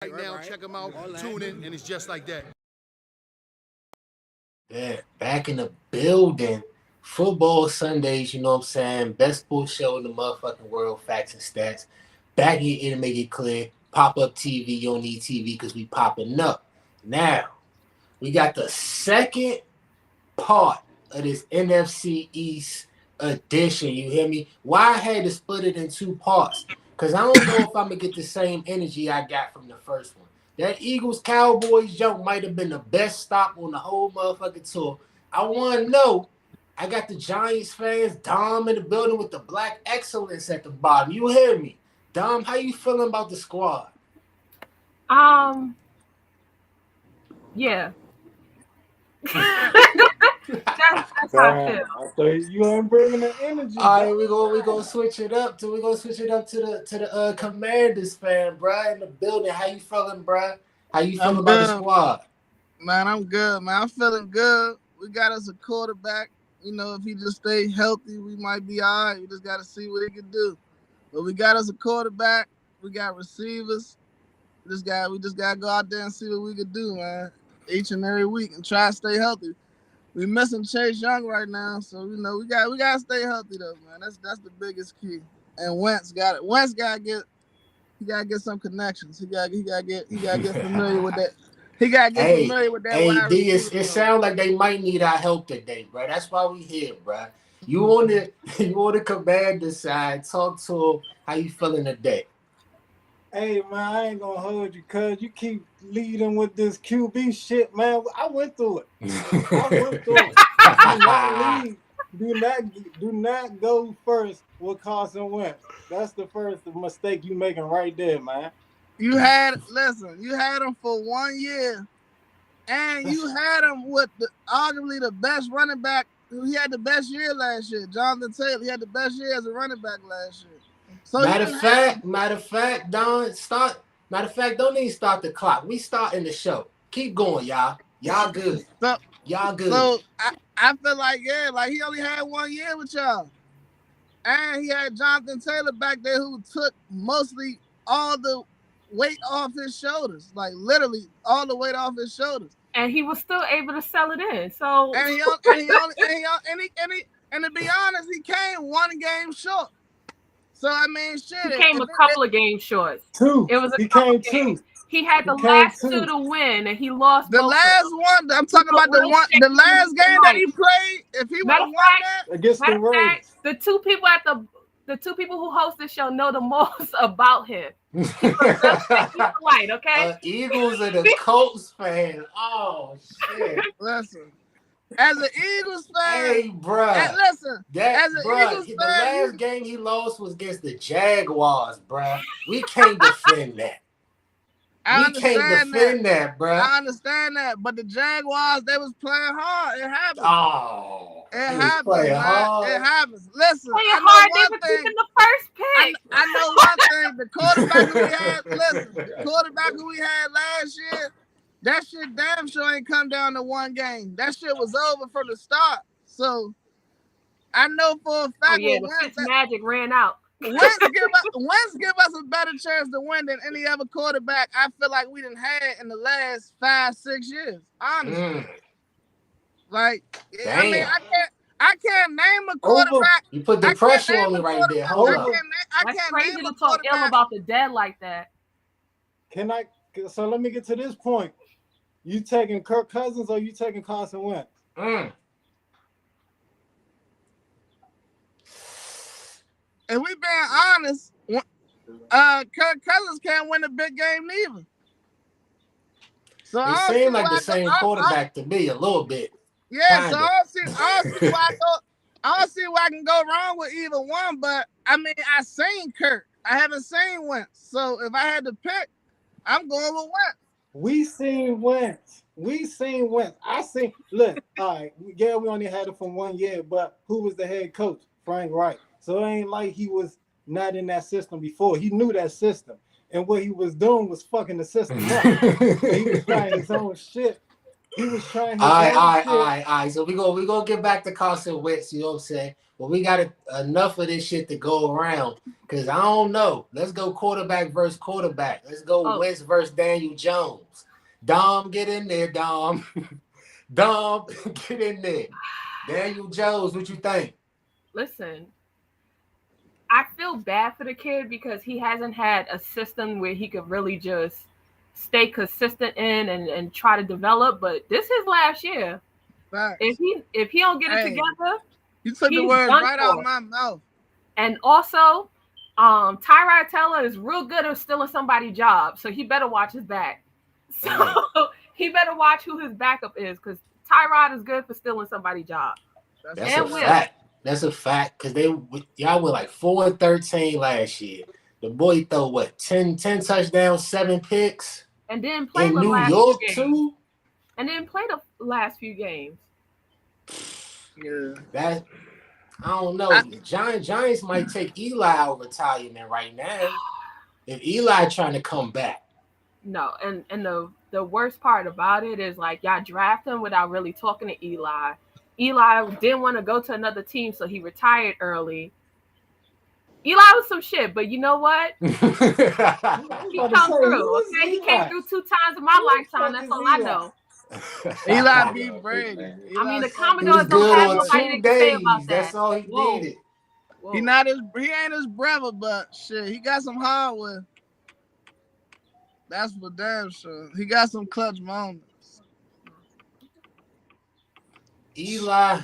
Right now, check them out, tune in, and it's just like that. Yeah, back in the building. Football Sundays, you know what I'm saying? Best sports show in the motherfucking world, facts and stats. Back in to make it clear. Pop up TV, you don't need TV because we popping up. Now, we got the second part of this NFC East edition. You hear me? Why I had to split it in two parts? Because I don't know if I'm going to get the same energy I got from the first one. That Eagles Cowboys jump might have been the best stop on the whole motherfucking tour. I want to know. I got the Giants fans, Dom in the building with the black excellence at the bottom. You hear me? Dom, how you feeling about the squad? Yeah. that's how I feel. I thought you ain't bringing the energy. All right, we gonna switch it up to the Commanders fan, bruh, in the building. How you feeling, bruh? How you feeling about the squad? Man, I'm good, man. I'm feeling good. We got us a quarterback. You know, if he just stay healthy, we might be all right. We just got to see what he can do. But we got us a quarterback. We got receivers. We just got to go out there and see what we can do, man, each and every week and try to stay healthy. We missing Chase Young right now, so you know we got to stay healthy though, man. That's the biggest key. And Wentz got it. Wentz got to get some connections. He got to get familiar with that. He got to get familiar with that. Hey, D, it sounds like they might need our help today, bro. That's why we here, bro. You on the Commander side. Talk to him. How you feeling today? Hey, man, I ain't going to hold you, cuz you keep leading with this QB shit, man. I went through it. Do not go first with Carson Wentz. That's the first mistake you making right there, man. You had him for 1 year, and you had him with arguably the best running back. He had the best year last year. Jonathan Taylor, he had the best year as a running back last year. So matter of fact, Don, don't even start the clock. We starting the show. Keep going, y'all. Y'all good. Y'all good. So I feel like, he only had 1 year with y'all. And he had Jonathan Taylor back there who took mostly all the weight off his shoulders, like literally all the weight off his shoulders, and he was still able to sell it in. So and to be honest, he came 1 game short. So I mean, shit, he came a couple of games short. Two. It was he came two. He had the last two to win, and he lost the last one. I'm talking about the last game that he played. If he would have won that against the Raiders, the two people who host the show know the most about him. Light, okay? Eagles and the Colts fan. Oh shit! Listen, as an Eagles fan, hey, bro. Listen, as an Eagles fan, the last game he lost was against the Jaguars, bro. We can't defend that. We can't defend that, bro. I understand that, but the Jaguars, they was playing hard. It happens. Oh, it happens, man. It happens. Listen, I know one thing. The first pick. I know one thing. The quarterback who we had, the quarterback who we had last year, that shit damn sure ain't come down to 1 game. That shit was over from the start. So I know for a fact. The magic ran out. Wentz give us a better chance to win than any other quarterback I feel like we done had in the last 5-6 years. Honestly. Like, damn. I mean, I can't name a quarterback. You put the pressure on me right there. Hold up. I can't crazy to talk ill about the dead like that. So let me get to this point. You taking Kirk Cousins or you taking Carson Wentz? If we being honest, Kirk Cousins can't win a big game neither. So it seemed like the same quarterback to me a little bit. Yeah, kinda. So I don't see why I can go wrong with either one. But I mean, I seen Kirk. I haven't seen Wentz. So if I had to pick, I'm going with Wentz. We seen Wentz. Look, all right. Yeah, we only had it for 1 year, but who was the head coach? Frank Reich. So it ain't like he was not in that system before. He knew that system. And what he was doing was fucking the system up. He was trying his own shit. He was trying his All right, own all right, shit. all right, all right. So we gonna get back to Carson Wentz. You know what I'm saying? Well, we got enough of this shit to go around. Cause I don't know. Let's go quarterback versus quarterback. Let's go Oh. Wentz versus Daniel Jones. Dom, get in there, Dom. Dom, get in there. Daniel Jones, what you think? Listen, I feel bad for the kid because he hasn't had a system where he could really just stay consistent in and try to develop. But this is last year. Facts. If he don't get it together, you took the he's words done right for. out of my mouth. And also, Tyrod Taylor is real good at stealing somebody's job, so he better watch his back. So he better watch who his backup is, because Tyrod is good for stealing somebody's job. That's a fact. That's a fact, because y'all were like 4-13 last year. The boy throw what 10 touchdowns, 7 picks, and didn't play in the New last York few games. too. And didn't play the last few games. Yeah, that I don't know. Giants might take Eli out of retirement right now. If Eli trying to come back. No, and the worst part about it is like y'all draft him without really talking to Eli. Eli didn't want to go to another team, so he retired early. Eli was some shit, but you know what? He come through. Okay, he came through 2 times in my lifetime. That's all I know. Eli beat Brady. I mean, the He Commodores was don't good have on nobody 2 to say days. about that. That's all he needed. He ain't his brother, but shit, he got some hardware. That's for damn sure. He got some clutch moments. Eli,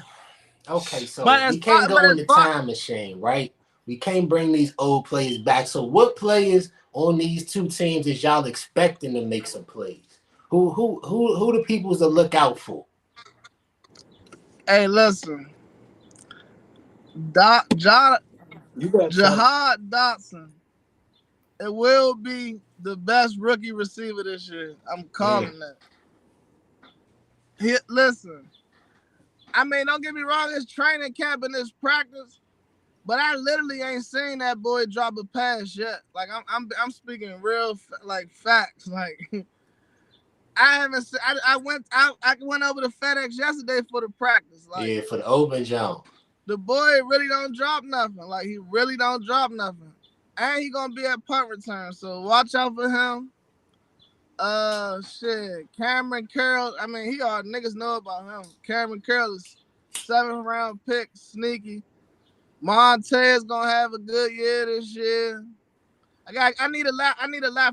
okay, so But we can't go in the time machine, right? We can't bring these old players back. So what players on these 2 teams is y'all expecting to make some plays? Who the peoples to look out for? Hey, listen. Jahad Dotson. It will be the best rookie receiver this year. I'm calling that. Listen. I mean, don't get me wrong, it's training camp and it's practice, but I literally ain't seen that boy drop a pass yet. Like I'm speaking real like facts. Like I haven't. I went over to FedEx yesterday for the practice. Like, yeah, for the open jump. The boy really don't drop nothing. Like he really don't drop nothing, and he gonna be at punt return. So watch out for him. Shit, Cameron Carroll. I mean, niggas know about him. Cameron Carroll is 7th round pick, sneaky. Montez gonna have a good year this year. I need a lot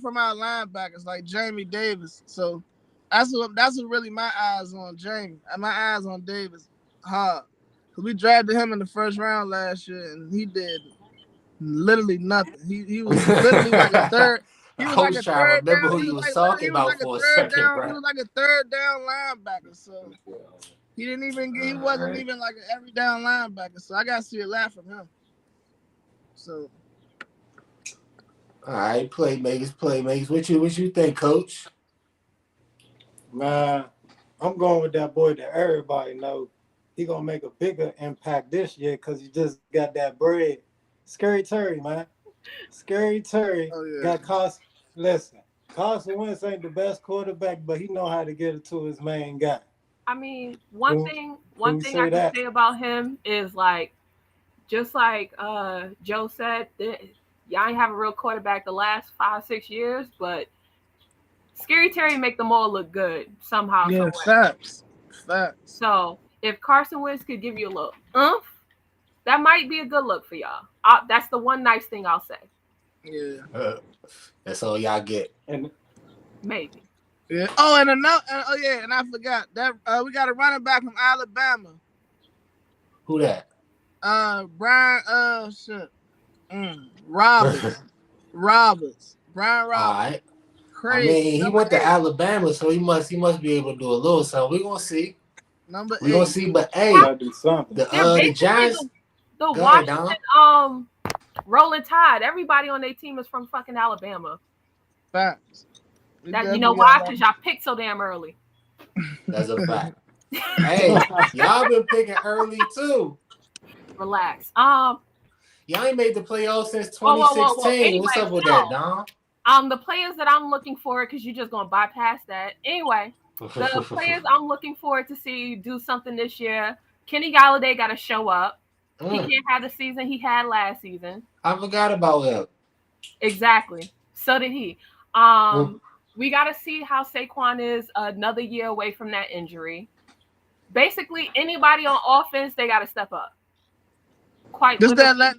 from our linebackers like Jamie Davis. So that's what really my eyes on Jamie. My eyes on Davis hard. Cause we drafted him in the 1st round last year and he did literally nothing. He was literally like a third. He was like a third down. Who you was talking about for a second, bro. He was like a 3rd down linebacker. So he didn't even get. He wasn't even like an every down linebacker. So I gotta see a lot from him. So. All right, playmakers. What you think, Coach? Man, I'm going with that boy that everybody know. He gonna make a bigger impact this year because he just got that bread. Scary Terry, man. Scary Terry got Carson. Listen, Carson Wentz ain't the best quarterback, but he know how to get it to his main guy. I mean, one thing I can say about him is like, just like Joe said, y'all ain't have a real quarterback the last 5-6 years, but Scary Terry make them all look good somehow. Yeah, facts. So if Carson Wentz could give you a little that might be a good look for y'all. That's the one nice thing I'll say. Yeah. That's all y'all get. And maybe. Yeah. Oh, and and I forgot that we got a running back from Alabama. Who that? Brian. Roberts. Brian Roberts. All right. Crazy. I mean, he went to Alabama, so he must be able to do a little something. We're gonna see. Number 8. We're gonna see, but hey, the Giants. The Washington Rolling Tide. Everybody on their team is from fucking Alabama. Facts. You know why? Because y'all picked so damn early. That's a fact. Hey, y'all been picking early too. Relax. Y'all ain't made the playoffs since 2016. Anyway, what's up with that, Dom? The players that I'm looking for, because you're just gonna bypass that. Anyway, The players I'm looking forward to see do something this year. Kenny Galladay got to show up. He can't have the season he had last season. I forgot about him. Exactly. So did he. We got to see how Saquon is another year away from that injury. Basically, anybody on offense, they got to step up. Quite literally.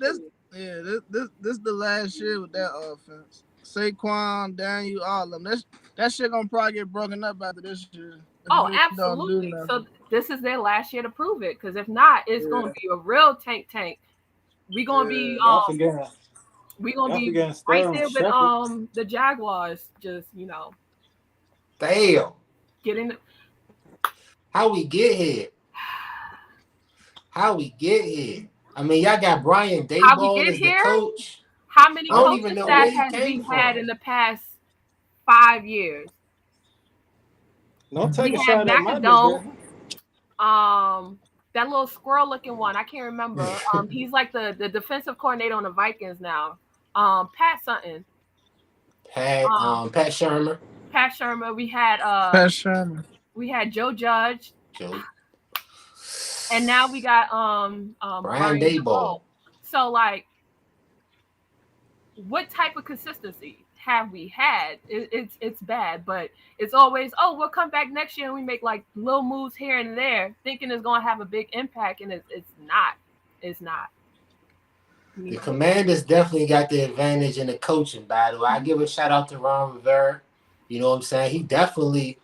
This the last year with that offense. Saquon, Daniel, all of them. That shit gonna probably get broken up after this year. Oh, absolutely. So this is their last year to prove it. Because if not, it's gonna be a real tank. We gonna be we gonna be right there with the Jaguars. Just damn. Getting. How we get here? I mean, y'all got Brian Daboll as the coach. How many coaching staff has we had in the past 5 years? Don't take we a had shot at my Macadome. That little squirrel-looking one. I can't remember. He's like the defensive coordinator on the Vikings now. Pat something. Pat Shermer. Pat Shermer. We had Pat Shermer. We had Joe Judge. And now we got Brian Daboll. So like, what type of consistency have we had? It's bad, but it's always, we'll come back next year and we make like little moves here and there, thinking it's going to have a big impact, and it's not. It's not. The Commanders definitely got the advantage in the coaching battle. I give a shout out to Ron Rivera. You know what I'm saying? He definitely.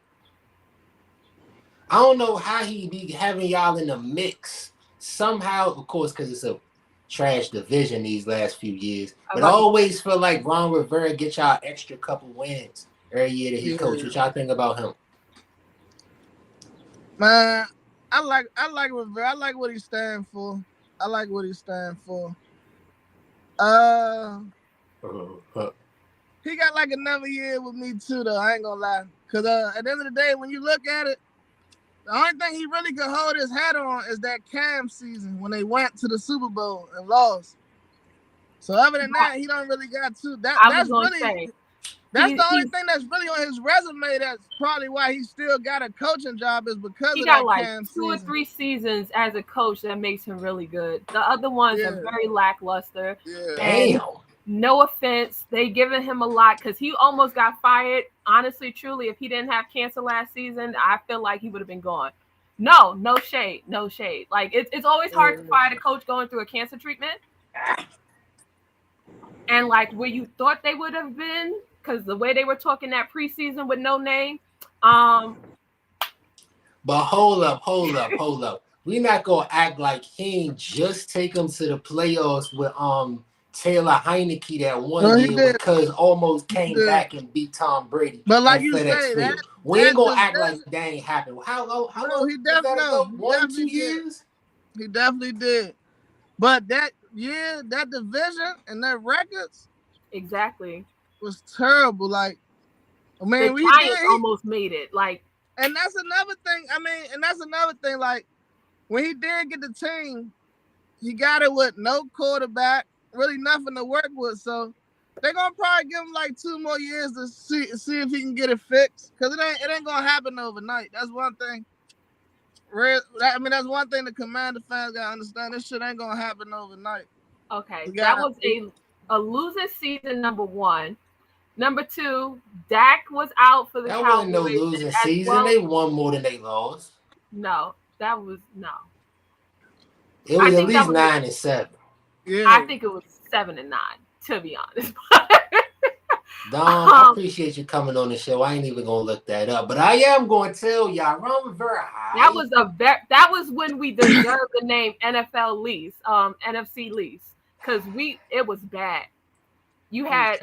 I don't know how he be having y'all in the mix somehow, of course, because it's a trash division these last few years. But I always feel like Ron Rivera get y'all extra couple wins every year that he coach. What y'all think about him? Man, I like Rivera. I like what he stand for. He got like another year with me too, though. I ain't gonna lie. Cause at the end of the day, when you look at it, the only thing he really could hold his hat on is that Cam season when they went to the Super Bowl and lost. So other than that, he don't really got to. That's the only thing that's really on his resume. That's probably why he still got a coaching job, is because he of got that like Cam 2 season. or 3 seasons as a coach that makes him really good. The other ones are very lackluster. Yeah. Damn. No offense, they giving him a lot because he almost got fired. Honestly, truly, if he didn't have cancer last season, I feel like he would have been gone. No shade. Like it's always hard to fire a coach going through a cancer treatment. And like where you thought they would have been, because the way they were talking that preseason with no name. But hold up. We not gonna act like he ain't just take them to the playoffs with Taylor Heineke that one year because almost came back and beat Tom Brady. But like you say, we ain't gonna act like that ain't happened. How long? He definitely go? 1 2 years. He definitely did. But that year, that division and that records exactly was terrible. Like, I mean, the Giants almost made it. Like, and that's another thing. Like, when he did get the team, he got it with no quarterback, really nothing to work with. So they're gonna probably give him like 2 more years to see if he can get it fixed. Cause it ain't gonna happen overnight. That's one thing. That's one thing the Commander fans gotta understand. This shit ain't gonna happen overnight. Okay, that was a losing season. Number 1. Number 2, Dak was out for the Cowboys. That wasn't no losing season. Well. They won more than they lost. No, that was no. It was at least 9 and 7. Yeah, I think it was 7 and 9. To be honest. Dom, I appreciate you coming on the show. I ain't even gonna look that up, but I am going to tell y'all, Ron Rivera. That was when we deserved the name NFL lease, NFC lease, because it was bad. You had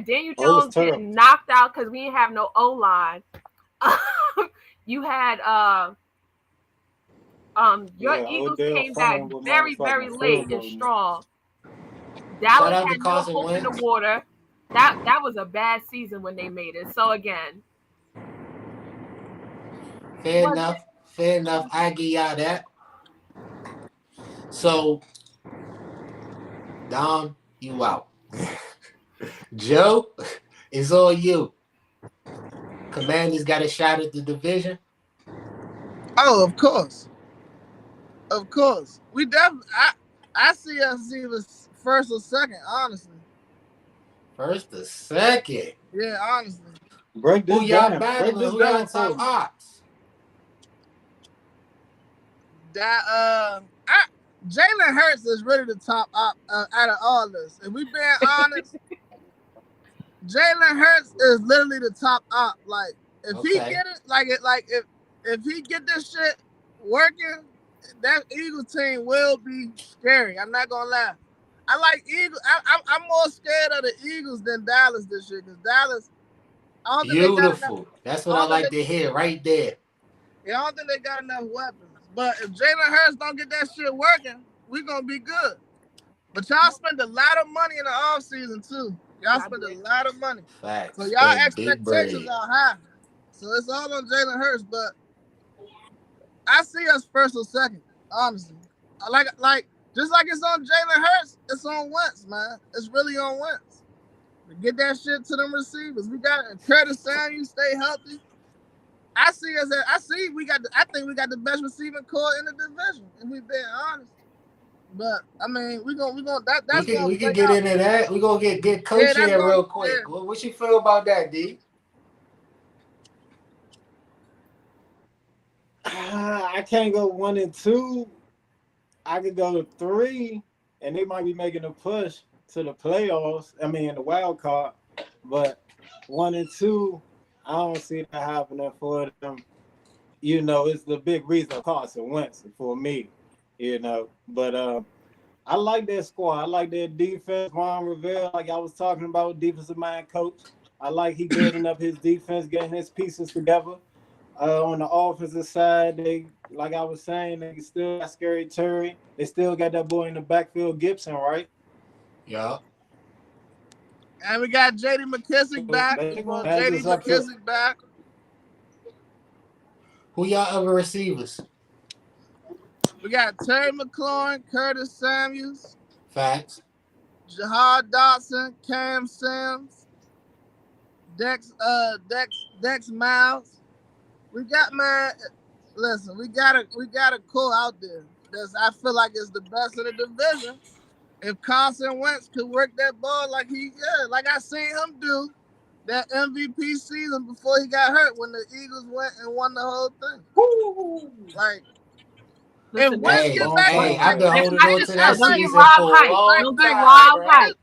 Daniel Jones getting knocked out because we didn't have no O-line. You had your Eagles came back very, very late and strong. Dallas had no hope in the water. That was a bad season when they made it. So again, fair enough. I give y'all that. So, Dom, you out. Joe, it's all you. Commanders got a shot at the division? Oh, of course. Of course. We definitely I see us either first or second, honestly. First or second? Yeah, honestly. Break Who this y'all down. Break battling? this Who y'all down for top me. ops? That Jalen Hurts is really the top op out of all this. If we being honest, Jalen Hurts is literally the top op. Like if he Okay. get it, if he get this shit working, that Eagles team will be scary. I'm not gonna lie. I like Eagles. I'm more scared of the Eagles than Dallas this year because Dallas. I don't think they got enough. Beautiful. That's I what I don't think like to hear right there. I don't think they got enough weapons. But if Jalen Hurts don't get that shit working, we gonna be good. But y'all spend a lot of money in the offseason too. Y'all spend a lot of money. Facts. So y'all Spend big expectations bread. are high. So it's all on Jalen Hurts, but I see us first or second, honestly. I like just like it's on Jalen Hurts, it's on Wentz, man. It's really on Wentz. Get that shit to them receivers. We got Curtis Samuel, stay healthy. I think we got the best receiving core in the division, if we being honest. But I mean, that's gonna We play can get out. into that. We gonna get Yeah, coach that's here gonna real quick. What you feel about that, D? I can't go 1-2. I could go 3, and they might be making a push to the playoffs. I mean, the wild card. But 1-2, I don't see that happening for them. You know, it's the big reason Carson Wentz for me. You know, but I like that squad. I like their defense. Ron Rivera, like I was talking about, defensive mind coach. I like he building up his defense, getting his pieces together. On the offensive side, they, like I was saying, they still got Scary Terry. They still got that boy in the backfield, Gibson, right? Yeah. And we got JD McKissick back. We want JD McKissick back. Who y'all other receivers? We got Terry McLaurin, Curtis Samuels, Facts. Jahad Dotson, Cam Sims, Dex Miles. We got listen, we got a core out there that's I feel like is the best in the division. If Carson Wentz could work that ball like I seen him do that MVP season before he got hurt when the Eagles went and won the whole thing. Woo! Like, if Wentz get back, I've been holding on to that Don't get season Rob for a hype. long Don't get time. Rob hype.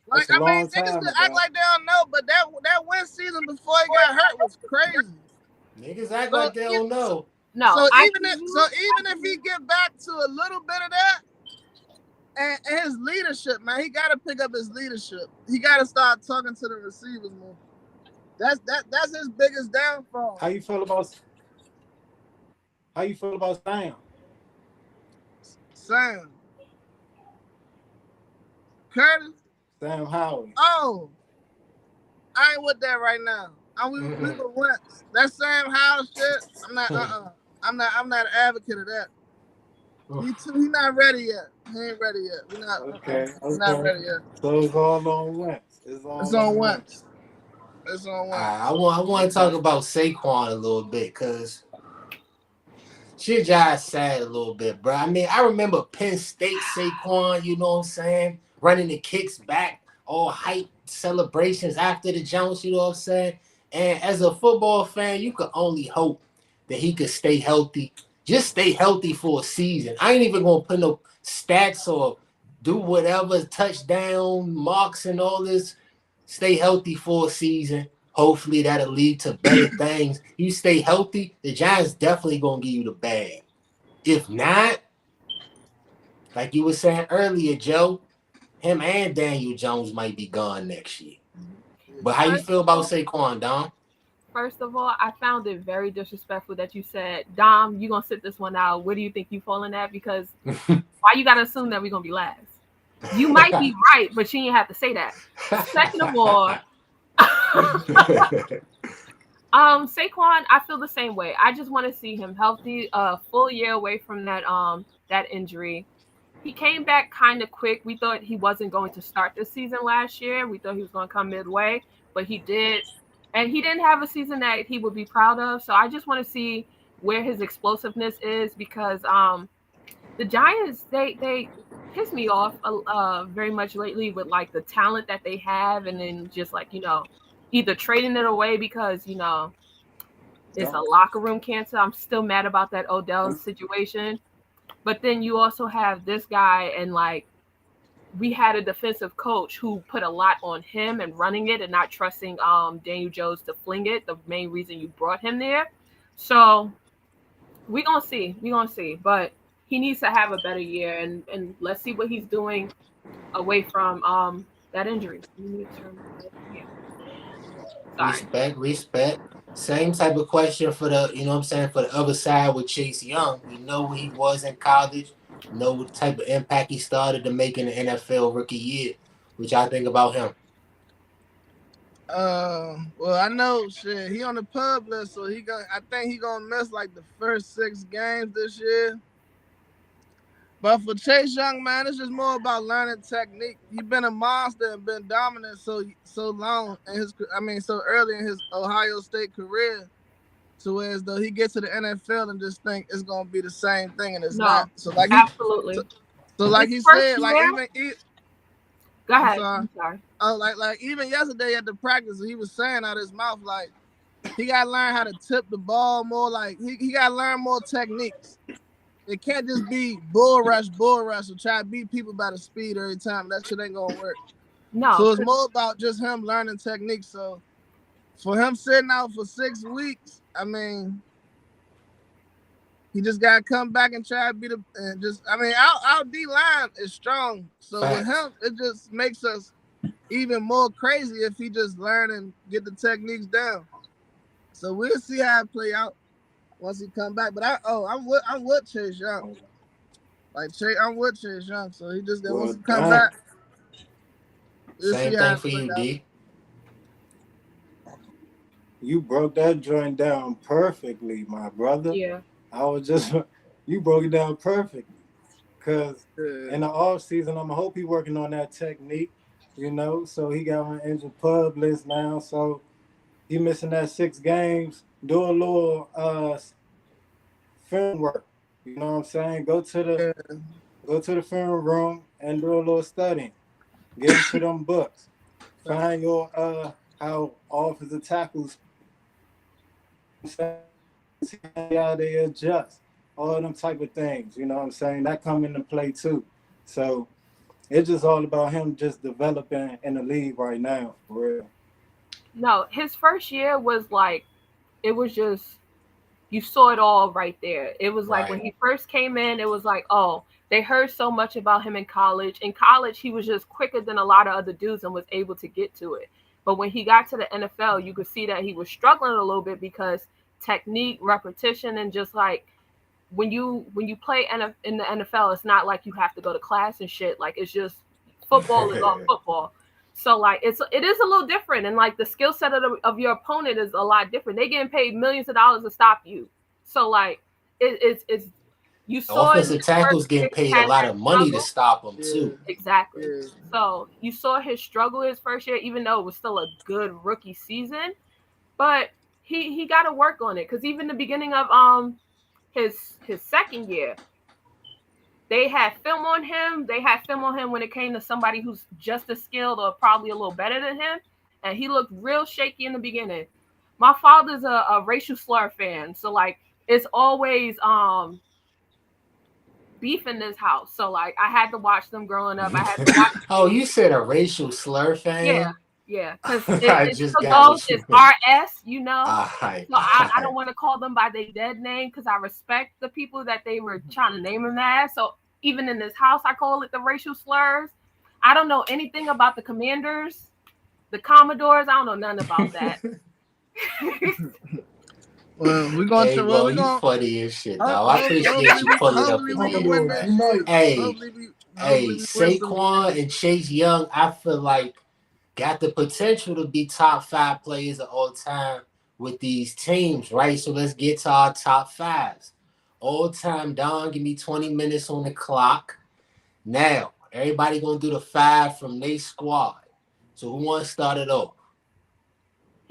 Like, I mean, niggas still act like they don't know, but that Wentz season before he got hurt was crazy. Niggas act like they don't know. No, so even if he get back to a little bit of that, and his leadership, man, he got to pick up his leadership. He got to start talking to the receivers more. That's his biggest downfall. How you feel about Sam? Sam. Curtis. Sam Howard. Oh, I ain't with that right now. We were Wentz. That Sam Howard shit. I'm not. I'm not an advocate of that. He not ready yet. He ain't ready yet. We're not. Okay. He's not ready yet. So it's all on Wentz. It's on Wentz. It's on Wentz. I want to talk about Saquon a little bit because shit just sad a little bit, bro. I mean, I remember Penn State Saquon, you know what I'm saying, running the kicks back, all hype celebrations after the Jones, you know what I'm saying? And as a football fan, you could only hope that he could stay healthy. Just stay healthy for a season. I ain't even going to put no stats or do whatever, touchdown, marks and all this. Stay healthy for a season. Hopefully that'll lead to better things. You stay healthy, the Giants definitely going to give you the bag. If not, like you were saying earlier, Joe, him and Daniel Jones might be gone next year. But how you feel about Saquon, Dom? First of all, I found it very disrespectful that you said, Dom, you going to sit this one out. Where do you think you falling at? Because why you got to assume that we're going to be last? You might be right, but you didn't have to say that. Second of all, Saquon, I feel the same way. I just want to see him healthy, full year away from that injury. He came back kind of quick. We thought he wasn't going to start the season last year. We thought he was going to come midway, but he did. And he didn't have a season that he would be proud of. So I just want to see where his explosiveness is because the Giants they piss me off very much lately with like the talent that they have, and then just like either trading it away because it's a locker room cancer. I'm still mad about that Odell situation. But then you also have this guy, and like we had a defensive coach who put a lot on him and running it and not trusting Daniel Jones to fling it. The main reason you brought him there. So we're gonna see. We're gonna see. But he needs to have a better year, and let's see what he's doing away from that injury. You need to turn yeah. Sorry. Respect. Same type of question for the, for the other side with Chase Young. We know who he was in college, know what type of impact he started to make in the NFL rookie year. Which I think about him. Well, I know shit. He on the pub list, so I think he gonna miss like the first 6 games this year. But for Chase Young, man, it's just more about learning technique. He's been a monster and been dominant so long so early in his Ohio State career, to where as though he gets to the NFL and just think it's gonna be the same thing, and it's not. So like absolutely. So like His he first said, like year, go ahead. I'm sorry. Oh, like even yesterday at the practice, he was saying out his mouth like he gotta learn how to tip the ball more. Like he gotta learn more techniques. It can't just be bull rush, or try to beat people by the speed every time. That shit ain't gonna work. No. So it's more about just him learning techniques. So for him sitting out for 6 weeks, I mean, he just gotta come back and try to beat our D line is strong. So with him, it just makes us even more crazy if he just learn and get the techniques down. So we'll see how it play out once he come back. But I'm with Chase Young. I'm with Chase Young. So he just wants to come back. We'll Same thing for you, D. You broke that joint down perfectly, my brother. Yeah. You broke it down perfectly. Because in the off season, I'm hope he working on that technique, So he got on injured pub list now. So he missing that 6 games. Do a little film work. You know what I'm saying? Go to the film room and do a little studying. Get into them books. Find your how offensive tackles see how they adjust. All them type of things. You know what I'm saying? That come into play too. So it's just all about him just developing in the league right now, for real. No, his first year was like, it was just, you saw it all right there. It was like when he first came in, it was like, oh, they heard so much about him in college. In college, he was just quicker than a lot of other dudes and was able to get to it. But when he got to the NFL, you could see that he was struggling a little bit because technique, repetition, and just like when you play in the NFL, it's not like you have to go to class and shit. Like it's just football is all football. So like it is a little different, and like the skill set of your opponent is a lot different. They getting paid millions of dollars to stop you. So like it's you saw offensive tackles getting paid a lot of money to stop them too. Exactly. Yeah. So you saw his struggle his first year, even though it was still a good rookie season, but he got to work on it because even the beginning of his second year, they had film on him. They had film on him when it came to somebody who's just as skilled or probably a little better than him. And he looked real shaky in the beginning. My father's a racial slur fan. So like it's always beef in this house. So like I had to watch them growing up. I had to watch Oh, you said a racial slur fan? Yeah. Because it's RS, you know. Right. So I don't want to call them by their dead name because I respect the people that they were trying to name them as. So even in this house, I call it the racial slurs. I don't know anything about the Commanders, the Commodores. I don't know nothing about that. Well, we're going to. Well, you funny as shit, though. I appreciate you pulling up the Hey, Saquon and Chase Young, I feel like got the potential to be top 5 players of all time with these teams, right? So let's get to our top 5s. All time, Don, give me 20 minutes on the clock. Now, everybody gonna do the 5 from their squad. So who wants to start it off?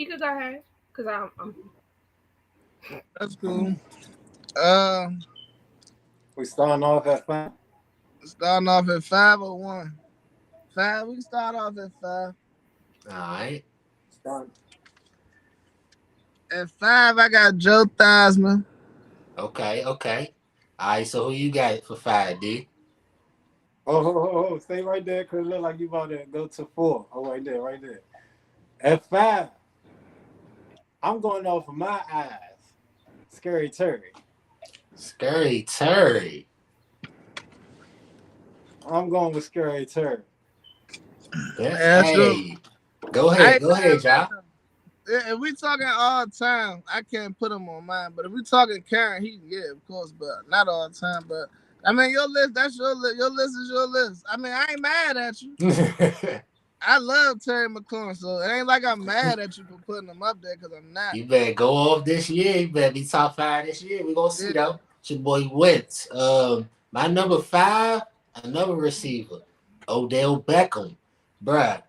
He could go ahead, cause I'm That's cool. We starting off at 5. Starting off at 501. 5. We can start off at 5. All right. Starting. At 5, I got Joe Theismann. Okay. All right. So who you got for 5, D? Oh, stay right there, cause it look like you about to go to 4. Oh, right there. At 5, I'm going off of my eyes. Scary Terry. Scary Terry. I'm going with Scary Terry. Hey, go ahead, y'all. If we talking all time, I can't put him on mine. But if we talking Karen, of course, but not all the time. But I mean, your list, that's your list. Your list is your list. I mean, I ain't mad at you. I love Terry McLaurin, so it ain't like I'm mad at you for putting him up there because I'm not. You better go off this year. You better be top 5 this year. We gonna see though. It's your boy Wentz. My number 5, another receiver, Odell Beckham, bruh.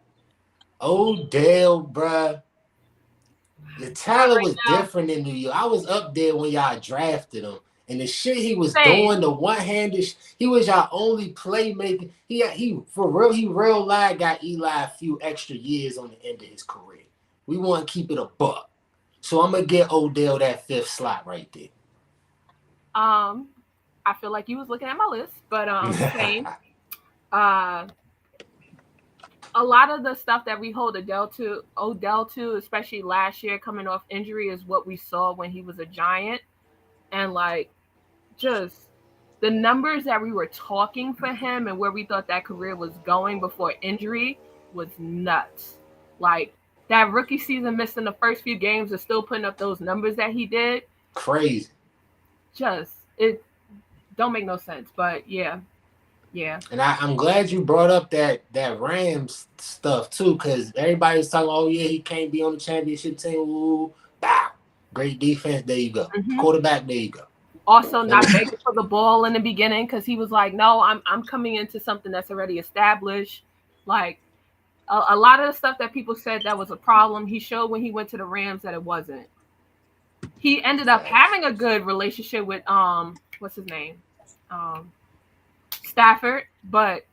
The talent was different in New York. I was up there when y'all drafted him. And the shit he was doing, the one-handed, he was your only playmaker. He real life got Eli a few extra years on the end of his career. We want to keep it a buck. So I'm going to get Odell that 5th slot right there. I feel like you was looking at my list, but same. A lot of the stuff that we hold Odell to, especially last year coming off injury, is what we saw when he was a Giant. And like, just the numbers that we were talking for him and where we thought that career was going before injury was nuts. Like, that rookie season missing the first few games and still putting up those numbers that he did. Crazy. It don't make no sense, but yeah. And I'm glad you brought up that Rams stuff too, because everybody's talking, oh yeah, he can't be on the championship team. Ooh, bow. Great defense. There you go. Mm-hmm. Quarterback. There you go. Also, not begging for the ball in the beginning because he was like, no, I'm coming into something that's already established. Like a lot of the stuff that people said that was a problem, he showed when he went to the Rams that it wasn't. He ended up having a good relationship with what's his name? Stafford, but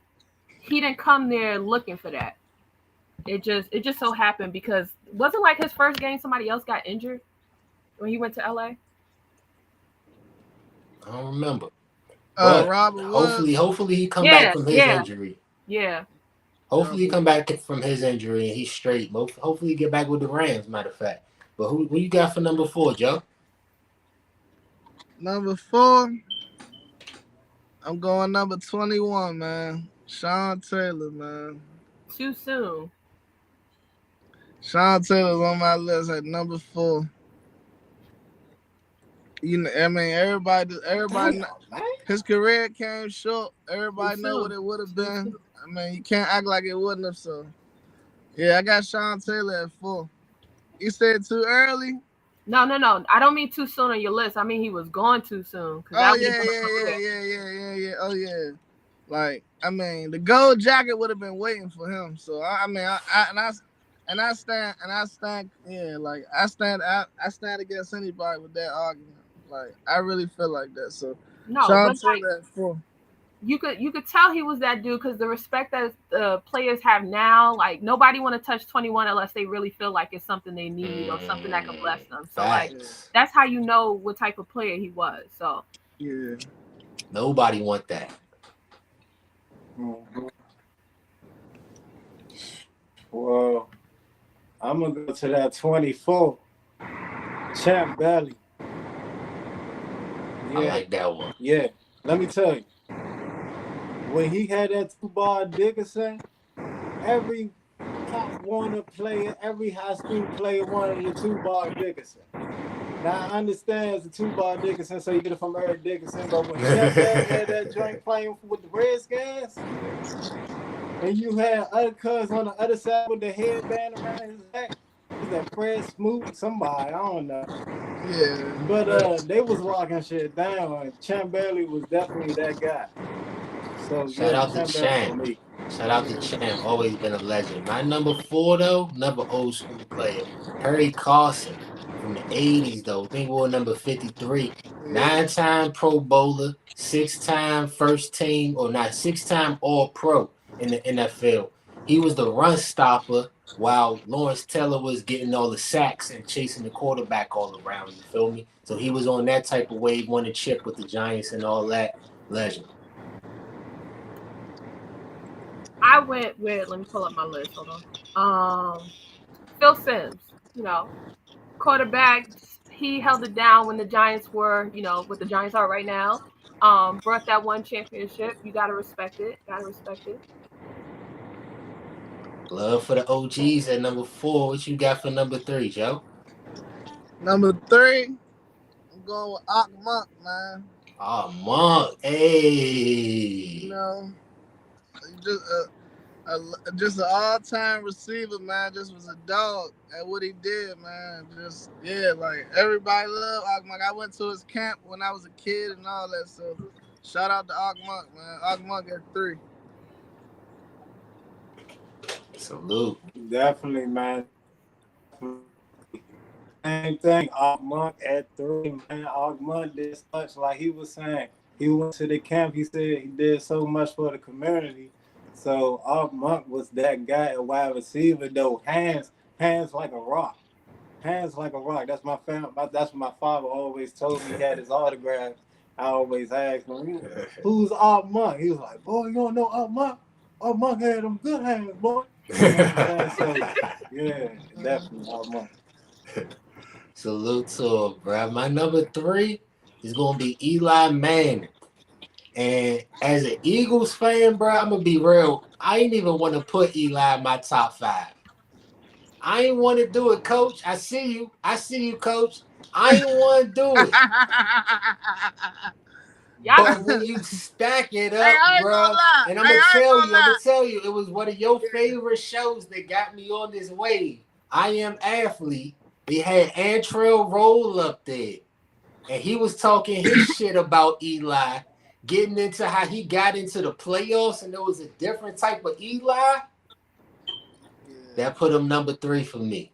he didn't come there looking for that. It just so happened because it wasn't like his first game somebody else got injured when he went to LA. I don't remember. Robert hopefully he come back from his injury. Yeah. Hopefully he come back from his injury and he's straight. Hopefully he get back with the Rams, matter of fact. But who you got for number 4, Joe? Number 4, I'm going number 21, man. Sean Taylor, man. Too soon. Sean Taylor's on my list at number 4. You know, I mean, everybody, his career came short. Everybody know what it would have been. I mean, you can't act like it wouldn't have. So, yeah, I got Sean Taylor at 4. You said too early? No. I don't mean too soon on your list. I mean he was gone too soon. Oh yeah. Oh yeah. Like, I mean, the gold jacket would have been waiting for him. So I stand. Yeah, like I stand against anybody with that argument. Like, I really feel like that. So Sean Taylor at 4. You could tell he was that dude because the respect that the players have now, like nobody want to touch 21 unless they really feel like it's something they need or something that can bless them. So like that's how you know what type of player he was. So yeah, nobody want that. Well, I'm gonna go to that 24. Champ Bailey. I like that one. Yeah, let me tell you. When he had that 2-bar Dickerson, every Pop Warner player, every high school player wanted a 2-bar Dickerson. Now I understand it's a 2-bar Dickerson, so you get it from Eric Dickerson, but when Champ Bailey had that joint playing with the Redskins, and you had other cuz on the other side with the headband around his neck, was that Fred Smoot? Somebody, I don't know. Yeah. But they was locking shit down. Champ Bailey was definitely that guy. So shout out to Champ. Shout out to Champ, always been a legend. My number 4 though, another old school player, Perry Carson from the 80s though. I think we were number 53. Yeah. 9-time Pro Bowler, 6-time first team, or not 6-time All Pro in the NFL. He was the run stopper while Lawrence Taylor was getting all the sacks and chasing the quarterback all around. You feel me? So he was on that type of wave, won a chip with the Giants and all that. Legend. I went with, let me pull up my list. Hold on. Phil Simms, quarterback. He held it down when the Giants were, what the Giants are right now. Brought that one championship. You gotta respect it. Love for the OGs at number 4. What you got for number 3, Joe? Number 3, I'm going with Ak Monk, man. Oh, Monk. Hey. You know, just an all-time receiver, man. Just was a dog at what he did, man. Just like everybody loved Ak Monk. I went to his camp when I was a kid and all that. So shout out to Ak Monk, man. Ak Monk at 3. Salute. Definitely, man. Same thing. Og Monk at 3, man. Og Monk did such, like he was saying. He went to the camp. He said he did so much for the community. So Og Monk was that guy at wide receiver, though. Hands like a rock. Hands like a rock. That's that's what my father always told me. He had his autograph. I always asked him, "Who's Og Monk?" He was like, "Boy, you don't know Og Monk? Og Monk had them good hands, boy." You know what I'm saying? So, yeah, definitely Og Monk. Salute to him, bro. My number 3 is going to be Eli Manning. And as an Eagles fan, bro, I'm going to be real. I ain't even want to put Eli in my top 5. I ain't want to do it, coach. I see you, coach. I ain't want to do it. But when you stack it up, bro, and I'm going to tell you, it was one of your favorite shows that got me on this wave. I Am Athlete. We had Antrell Roll up there. And he was talking his shit about Eli, getting into how he got into the playoffs, and there was a different type of Eli. That put him number 3 for me.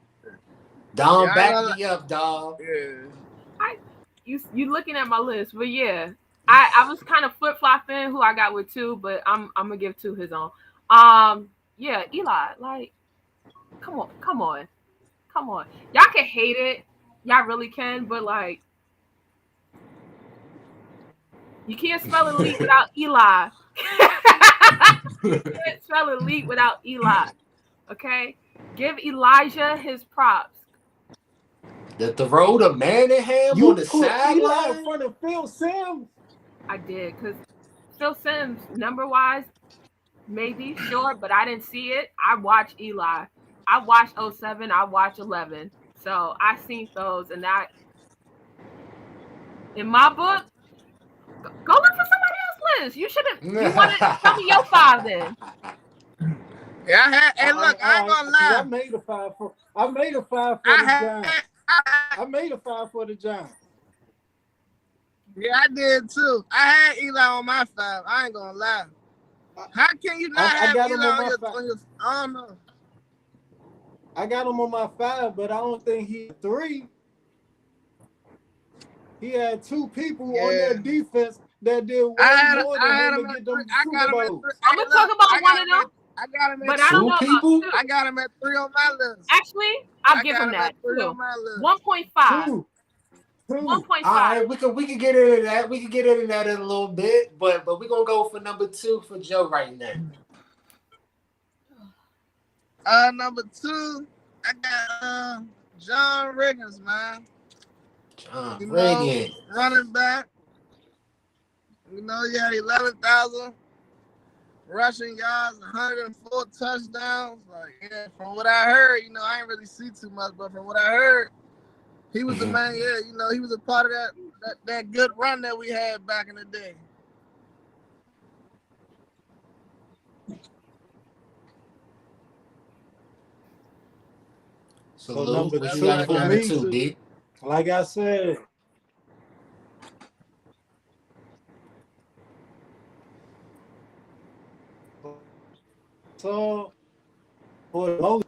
Dom, back me up, dog. Yeah. You looking at my list, but yeah. I was kind of flip-flopping who I got with 2, but I'm gonna give 2 his own. Yeah, Eli, like, come on. Y'all can hate it. Y'all really can, but like, you can't spell elite without Eli. You can't spell elite without Eli. Okay? Give Elijah his props. The throw to Manningham on the sideline? Eli in front of Phil Simms? I did, because Phil Simms, number-wise, maybe, sure, but I didn't see it. I watched Eli. I watched 07. I watched 11. So I seen those, and that, in my book, go look for somebody else's list. You shouldn't. You want to tell me your 5 then? Yeah, hey, look, I ain't gonna lie. I made a 5 for the Giants. I made a 5 for the Giants. Yeah, I did too. I had Eli on my 5. I ain't gonna lie. How can you not have Eli on your? I don't know. I got him on my 5, but I don't think he's 3. He had 2 people on that defense that did way more than him to get them Super Bowls. I'm gonna talk about one of them. I got him at but I don't know people. I got him at 3 on my list. Actually, I'll give him that. 1.5. 1.5. All right, we can get into that. We can get into that in a little bit, but we're gonna go for number 2 for Joe right now. Number 2, I got John Riggins, man. John Riggins, running back. He had 11,000 rushing yards, 104 touchdowns. Like, yeah, from what I heard, I ain't really see too much, but from what I heard, he was the man. Yeah, he was a part of that good run that we had back in the day. So number 2 for me, D? Like I said, saw for the most,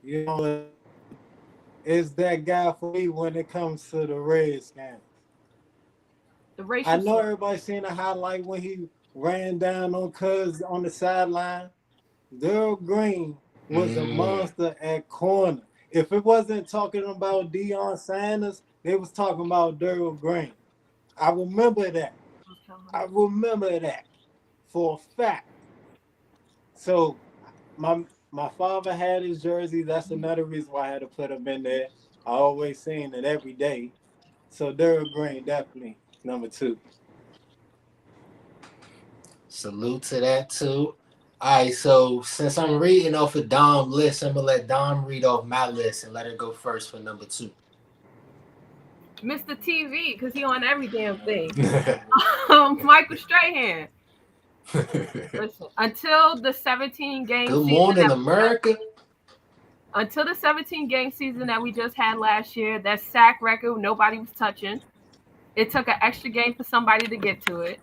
you know, is that guy for me when it comes to the Redskins. The I racial know slur. everybody seen a highlight when he ran down on Cuz on the sideline. Daryl Green was a monster at corner. If it wasn't talking about Deion Sanders, they was talking about Daryl Green. I remember that. I remember that for a fact. So my father had his jersey. That's another reason why I had to put him in there. I always seen it every day. So Daryl Green definitely number 2. Salute to that too. All right, so since I'm reading off of Dom's list, I'm gonna let Dom read off my list and let her go first for number 2. Mr. TV, because he on every damn thing. Michael Strahan. Listen, until the 17 game Good season morning, America. until the 17 game season that we just had last year, that sack record nobody was touching. It took an extra game for somebody to get to it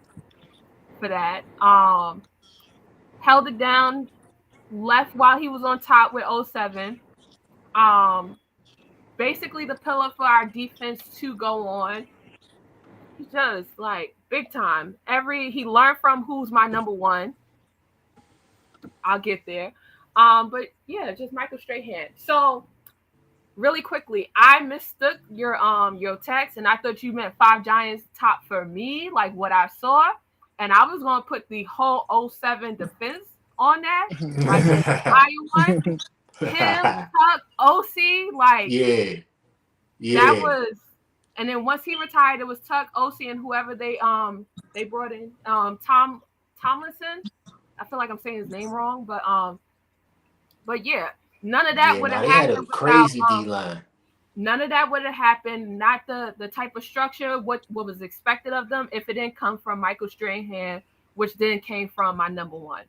for that. Held it down, left while he was on top with 07. Basically the pillar for our defense to go on. He just like big time. He learned from who's my number one. I'll get there. But yeah, just Michael Strahan. So really quickly, I mistook your text and I thought you meant 5 Giants top for me, like what I saw. And I was gonna put the whole 07 defense on that, like the entire one. Him, Tuck, OC, like yeah. that was, and then once he retired, it was Tuck, OC, and whoever they brought in, Tomlinson. I feel like I'm saying his name wrong, but yeah, none of that would have They had a happened without crazy D line. none of that would have happened. Not the type of structure, what was expected of them, if it didn't come from Michael Strahan, which then came from my number one.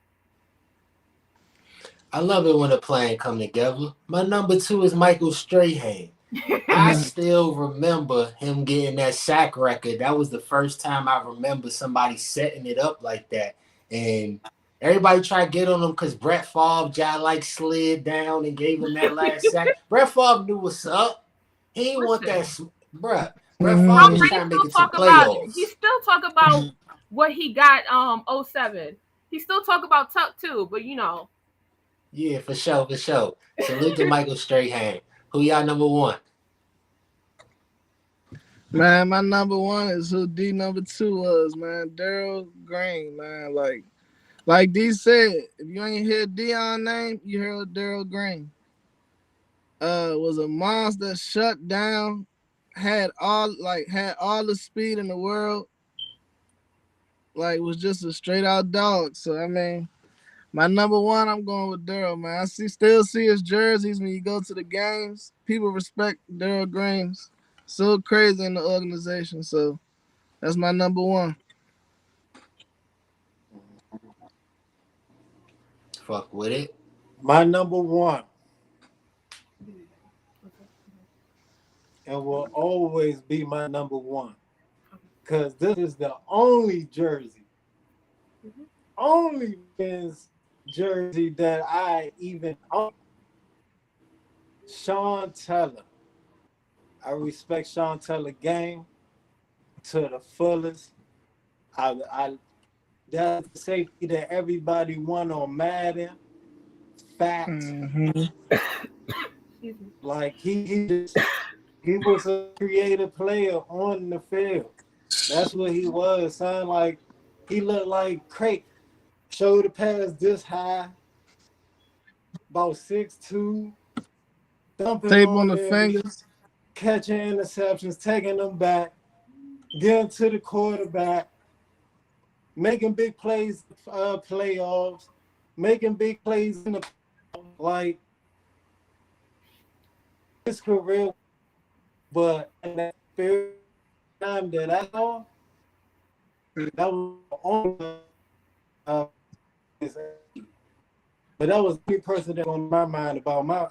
I love it when a plan come together. My number 2 is Michael Strahan. I still remember him getting that sack record. That was the first time I remember somebody setting it up like that. And everybody tried to get on him because Brett Favre just slid down and gave him that last sack. Brett Favre knew what's up. He didn't want that, bruh. Brett Favre was trying to make it to playoffs. He still talk about what he got 07. He still talk about Tuck too, but you know. Yeah, for sure. Salute to Michael Strahan. Who y'all number 1? Man, my number 1 is who D number 2 was, man. Daryl Green, man. Like D said, if you ain't hear Deion name, you heard Daryl Green. Was a monster, shut down, had all the speed in the world. Like was just a straight out dog. So I mean, my number 1, I'm going with Daryl, man. I still see his jerseys when you go to the games. People respect Daryl Green. So crazy in the organization. So that's my number 1. Fuck with it. My number 1, and will always be my number 1, because this is the only jersey, only men's jersey that I even own. Sean Teller. I respect Sean Teller game to the fullest. That's the safety that everybody won on Madden. Fact. Like he was a creative player on the field. That's what he was, son. Like he looked like Craig. Shoulder pads this high, about 6'2", thumping Tape on on the every, fingers. catching interceptions, taking them back, getting to the quarterback, making big plays, playoffs, making big plays in the like his career. But in that period of time that I saw, that was the only. But that was the person that on my mind about my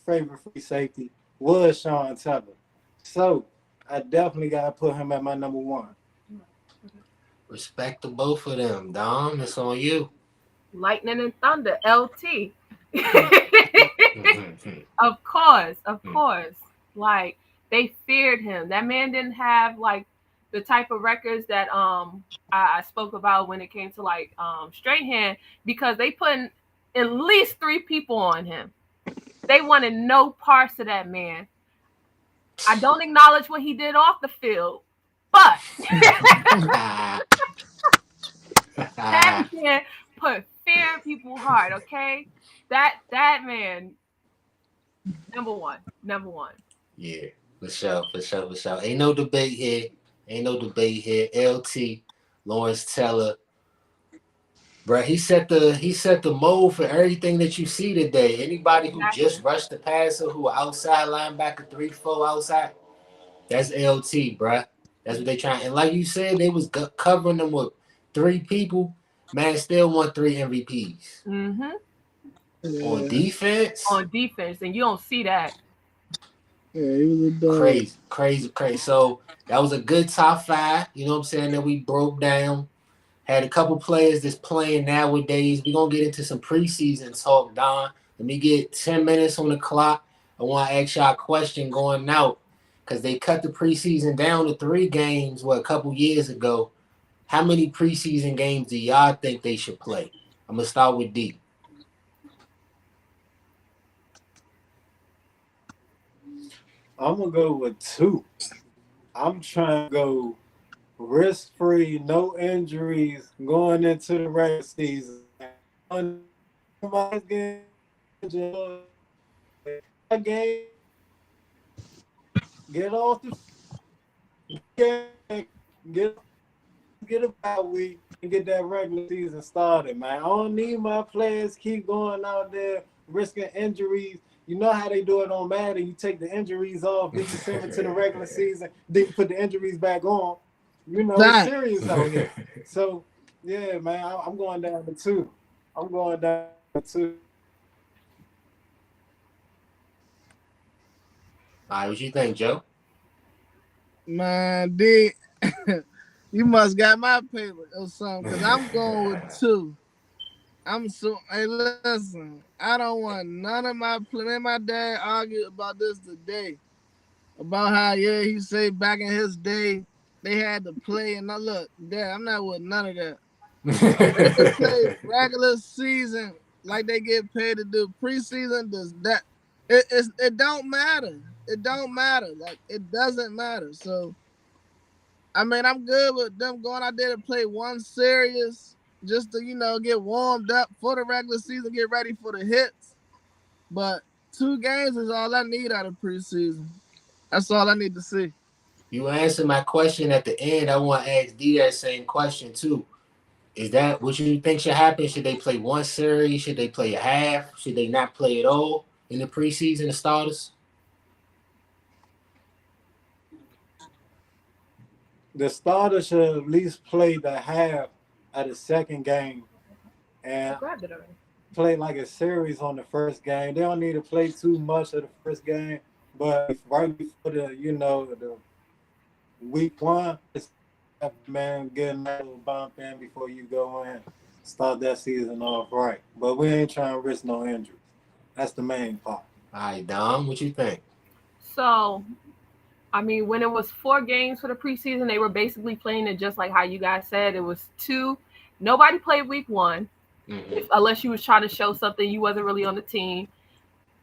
favorite free safety was Sean Teller. So I definitely gotta put him at my number 1. Respect to both of them, Dom. It's on you. Lightning and Thunder, LT. Mhm. Of course, of course. Like they feared him. That man didn't have like the type of records that I spoke about when it came to like Strahan, because they put in at least 3 people on him. They wanted no parts of that man. I don't acknowledge what he did off the field, but that man put fear in people's heart. Okay, that man, number one, number one. Yeah, for sure, for sure, for sure. Ain't no debate here. Ain't no debate here. LT, Lawrence Taylor, bro. He set the mold for everything that you see today. Anybody who Exactly. just rushed the passer, who outside linebacker 3-4 outside, that's LT, bruh. That's what they trying. And like you said, they was covering them with 3 people. Man, still won 3 MVPs Mm-hmm. on Yeah, defense. On defense, and you don't see that. yeah, he was a dog. Crazy, crazy, crazy. So that was a good top 5. You know what I'm saying? That we broke down. Had a couple players that's playing nowadays. We're gonna get into some preseason talk, Don. Let me get 10 minutes on the clock. I want to ask y'all a question going out. Because they cut the preseason down to 3 games, a couple years ago. How many preseason games do y'all think they should play? I'm gonna start with D. I'm gonna go with 2. I'm trying to go risk free, no injuries going into the regular season. My game, game, get off the game, get get a bye week and get that regular season started, man. I don't need my players keep going out there risking injuries. You know how they do it on Madden. You take the injuries off, then you send it to the regular season, then you put the injuries back on. You know, it's That serious out here. So, yeah, man, I'm going down to 2. I'm going down to 2. All right, what you think, Joe? man, D, you must got my paper or something. Cause I'm going with 2. I'm so. Hey, listen. I don't want none of my play. Me and my dad argued about this today. About how he say back in his day they had to play, and now look, Dad, I'm not with none of that. They can play regular season like they get paid to do. Preseason does that. It don't matter. It don't matter. Like it doesn't matter. So I mean, I'm good with them going out there to play one series just to get warmed up for the regular season, get ready for the hits. But 2 games is all I need out of preseason. That's all I need to see. You answered my question at the end. I want to ask D that same question too. Is that what you think should happen? Should they play one series? Should they play a half? Should they not play at all in the preseason, the starters? The starter should at least play the half of the second game I and grabbed it already. play like a series on the first game. They don't need to play too much of the first game, but right before the week 1, it's man getting that little bump in before you go in, start that season off right. But we ain't trying to risk no injuries. That's the main part. All right, Dom, what you think? So, I mean, when it was 4 games for the preseason, they were basically playing it just like how you guys said. It was 2. Nobody played week 1, Mm-hmm. unless you was trying to show something you wasn't really on the team.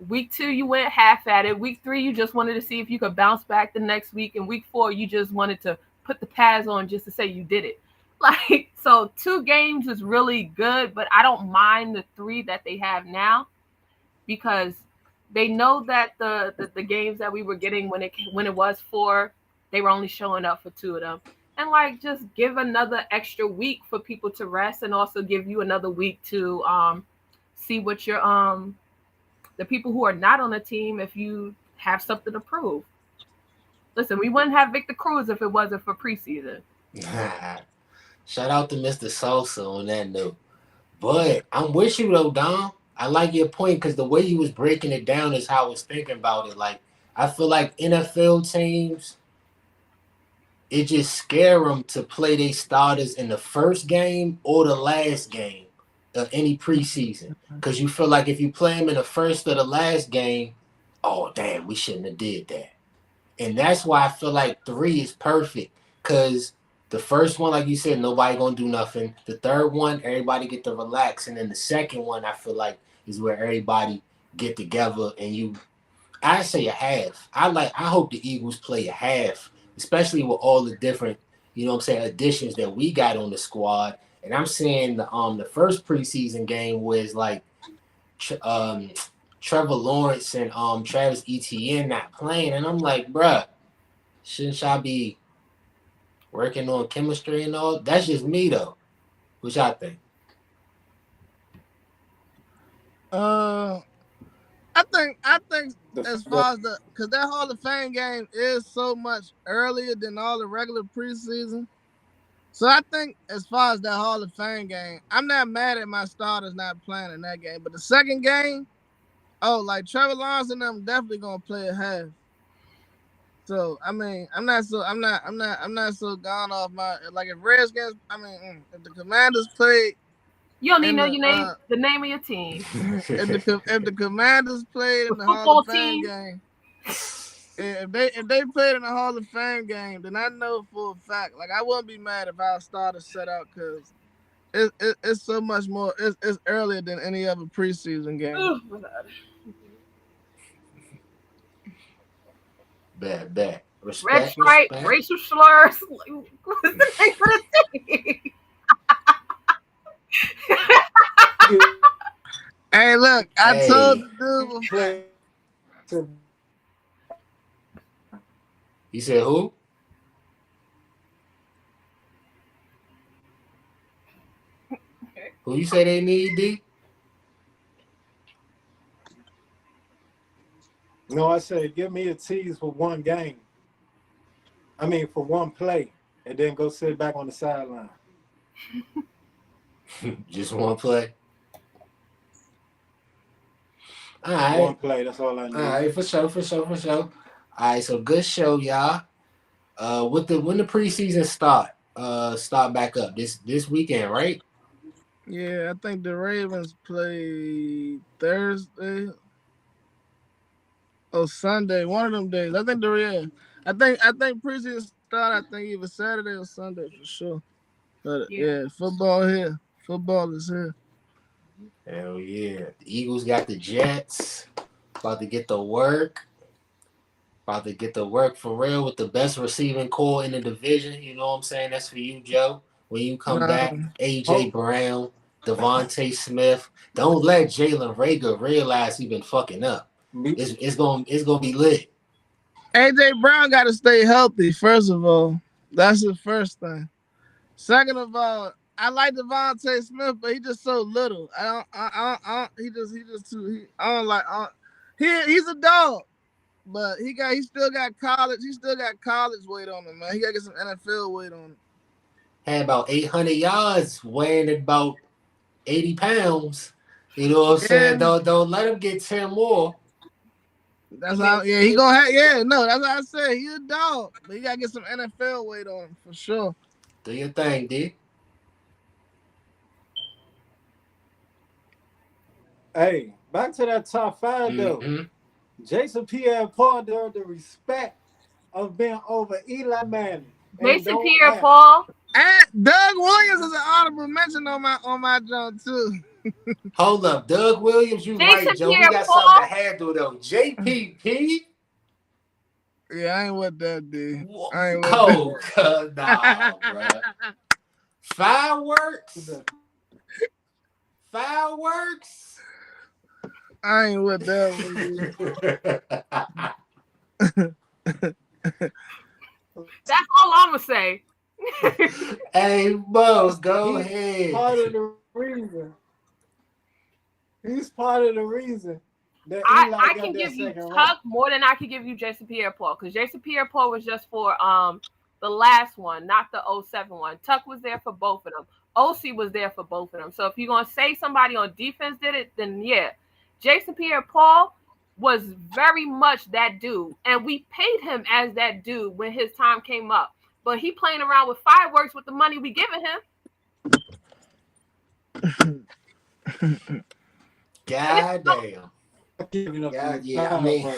Week 2, you went half at it. Week 3, you just wanted to see if you could bounce back the next week. And week 4, you just wanted to put the pads on just to say you did it. Like, so 2 games is really good, but I don't mind the 3 that they have now, because they know that the games that we were getting when it was 4, they were only showing up for 2 of them. And like, just give another extra week for people to rest, and also give you another week to see what your the people who are not on the team, if you have something to prove. Listen, we wouldn't have Victor Cruz if it wasn't for preseason. Shout out to Mr. Sosa on that note. But I'm with you though, Dom. I like your point because the way you was breaking it down is how I was thinking about it. Like I feel like NFL teams, it just scare them to play their starters in the first game or the last game any preseason, because you feel like if you play him in the first or the last game, oh damn, we shouldn't have did that. And that's why I feel like 3 is perfect, because the first one, like you said, nobody gonna do nothing. The third one, everybody get to relax, and then the second one, I feel like is where everybody get together and I say a half. I hope the Eagles play a half, especially with all the different, additions that we got on the squad. And I'm saying the first preseason game was like Trevor Lawrence and Travis Etienne not playing, and I'm like, bruh, shouldn't y'all be working on chemistry and all? That's just me though. What y'all think? I think as far as because that Hall of Fame game is so much earlier than all the regular preseason. So I think as far as that Hall of Fame game, I'm not mad at my starters not playing in that game. But the second game, like Trevor Lawrence and them definitely gonna play a half. So I mean, I'm not so gone off my like if Redskins. I mean, if the Commanders played. You don't need to know your name, the name of your team. if the Commanders played in the Hall of Fame game, if they played in the Hall of Fame game, then I know for a fact, like I wouldn't be mad if our starters set out because it's so much more. It's earlier than any other preseason game. Bad. Respect, Red stripe, respect. racial slurs. What's the name of the team? Hey, look, I told the dude. You said who? Who you say they need, D? No, I said give me a tease for one game. I mean, for one play, and then go sit back on the sideline. Just one play. All right. One play, that's all I need. All right, for sure. All right, so good show, y'all. When the preseason start back up this weekend, right? Yeah, I think the Ravens play Thursday or Sunday, one of them days. I think I think preseason start. I think either Saturday or Sunday for sure. But yeah, football is here. Hell yeah! The Eagles got the Jets. About to get the work. For real with the best receiving core in the division. You know what I'm saying? That's for you, Joe. When you come back, AJ Brown, Devontae Smith. Don't let Jalen Reagor realize he been fucking up. It's gonna be lit. AJ Brown got to stay healthy. First of all, that's the first thing. Second of all, I like Devontae Smith, but he just so little. He's a dog, but he still got college weight on him, man. He got to get some NFL weight on him. Had about 800 yards, weighing about 80 pounds. You know what I'm saying? Don't let him get 10 more. That's how. Yeah, he gonna have. Yeah, no, that's what I said. He's a dog, but he gotta get some NFL weight on him for sure. Do your thing, D. Hey, back to that top 5 though. Jason Pierre-Paul deserved the respect of being over Eli Manning. Jason Pierre-Paul. And Doug Williams is an honorable mention on my job too. Hold up, Doug Williams, you Jason right, Joe. Pierre-Paul. We got something to handle though. JPP. Yeah, I ain't with that, dude. Nah, bro. Fireworks. I ain't with that one. That's all I'm gonna say. Hey, Bo, go ahead. He's part of the reason that I can give you Tuck more than I can give you Jason Pierre-Paul, because Jason Pierre-Paul was just for the last one, not the 07 one. Tuck was there for both of them. OC was there for both of them. So if you're gonna say somebody on defense did it, then yeah. Jason Pierre-Paul was very much that dude, and we paid him as that dude when his time came up. But he playing around with fireworks with the money we giving him. God damn. Yeah, I mean,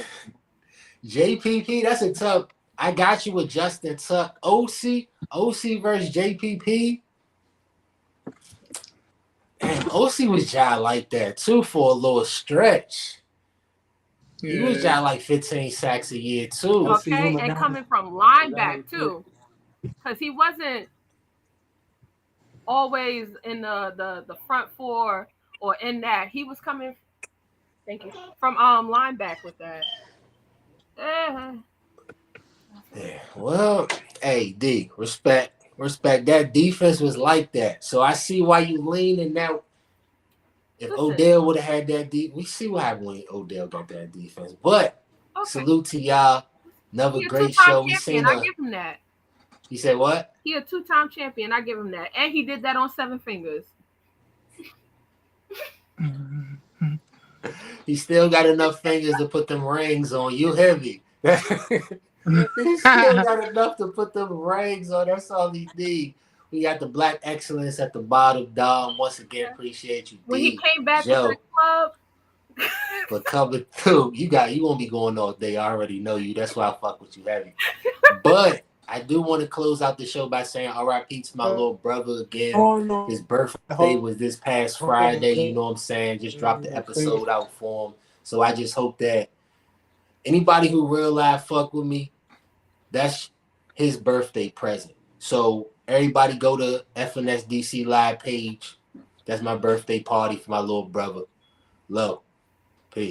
JPP, that's a tough. I got you with Justin Tuck. OC versus JPP. And OC was Jai like that too for a little stretch. Yeah. He was Jai like 15 sacks a year too. Okay, and coming from lineback too, because he wasn't always in the front four or in that. He was coming. Thank you. From lineback with that. Yeah, well, hey, D, respect. That defense was like that. So I see why you lean in that. If Odell would have had that we see what happened when Odell got that defense. But salute to y'all. Another great show. We seen I give him that. You said what? He a 2-time champion. I give him that. And he did that on 7 fingers. He still got enough fingers to put them rings on. You heavy. He still got enough to put them rings on. That's all he need. We got the Black Excellence at the bottom, Dom. Once again, appreciate you, D. When he came back to the club. But coming through, you won't be going all day. I already know you. That's why I fuck with you heavy. But I do want to close out the show by saying R.I.P. to my little brother again. His birthday was this past Friday. You know what I'm saying? Just dropped the episode out for him. So I just hope that anybody who real life fuck with me, that's his birthday present. So everybody go to FNSDC Live page. That's my birthday party for my little brother. Love.